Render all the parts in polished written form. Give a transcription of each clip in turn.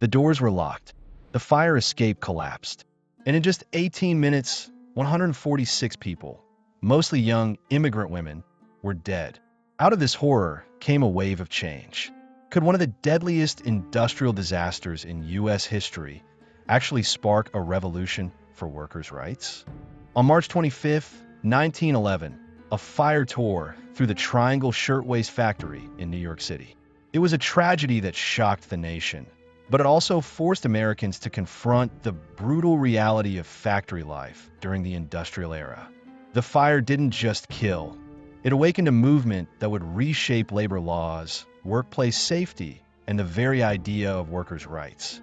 The doors were locked. The fire escape collapsed. And in just 18 minutes, 146 people, mostly young immigrant women, were dead. Out of this horror came a wave of change. Could one of the deadliest industrial disasters in U.S. history actually spark a revolution for workers' rights? On March 25, 1911, a fire tore through the Triangle Shirtwaist Factory in New York City. It was a tragedy that shocked the nation, but it also forced Americans to confront the brutal reality of factory life during the industrial era. The fire didn't just kill. It awakened a movement that would reshape labor laws, workplace safety, and the very idea of workers' rights.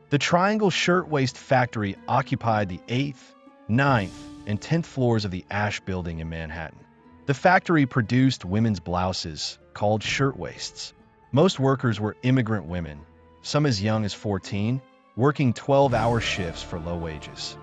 The Triangle Shirtwaist Factory occupied the 8th, 9th, and 10th floors of the Ash Building in Manhattan. The factory produced women's blouses, called shirtwaists. Most workers were immigrant women, some as young as 14, working 12-hour shifts for low wages.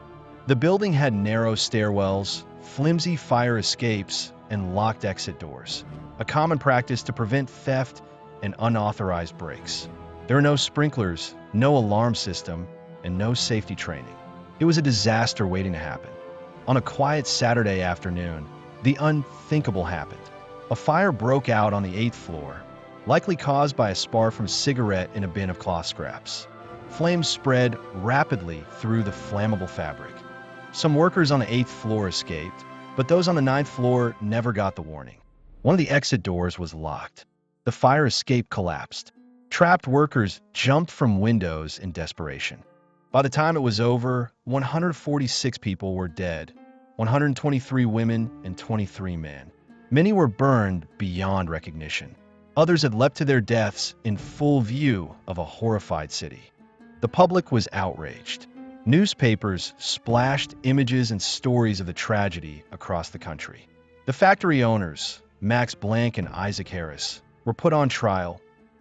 The building had narrow stairwells, flimsy fire escapes, and locked exit doors, a common practice to prevent theft and unauthorized breaks. There were no sprinklers, no alarm system, and no safety training. It was a disaster waiting to happen. On a quiet Saturday afternoon, the unthinkable happened. A fire broke out on the 8th floor, likely caused by a spark from a cigarette in a bin of cloth scraps. Flames spread rapidly through the flammable fabric. Some workers on the 8th floor escaped, but those on the 9th floor never got the warning. One of the exit doors was locked. The fire escape collapsed. Trapped workers jumped from windows in desperation. By the time it was over, 146 people were dead, 123 women and 23 men. Many were burned beyond recognition. Others had leapt to their deaths in full view of a horrified city. The public was outraged. Newspapers splashed images and stories of the tragedy across the country. The factory owners, Max Blank and Isaac Harris, were put on trial,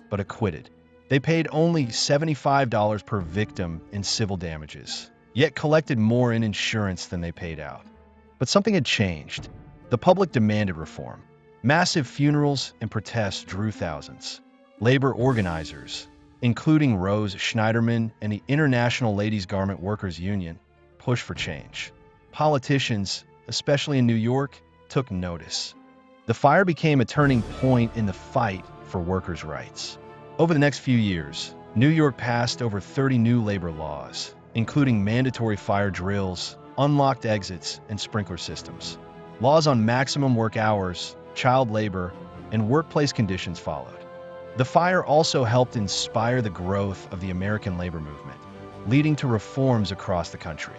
but acquitted. They paid only $75 per victim in civil damages, yet collected more in insurance than they paid out. But something had changed. The public demanded reform. Massive funerals and protests drew thousands. Labor organizers, including Rose Schneiderman and the International Ladies Garment Workers Union, pushed for change. Politicians, especially in New York, took notice. The fire became a turning point in the fight for workers' rights. Over the next few years, New York passed over 30 new labor laws, including mandatory fire drills, unlocked exits, and sprinkler systems. Laws on maximum work hours, child labor, and workplace conditions followed. The fire also helped inspire the growth of the American labor movement, leading to reforms across the country.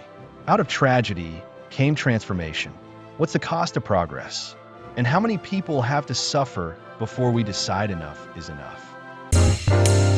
Out of tragedy came transformation. What's the cost of progress? And how many people have to suffer before we decide enough is enough?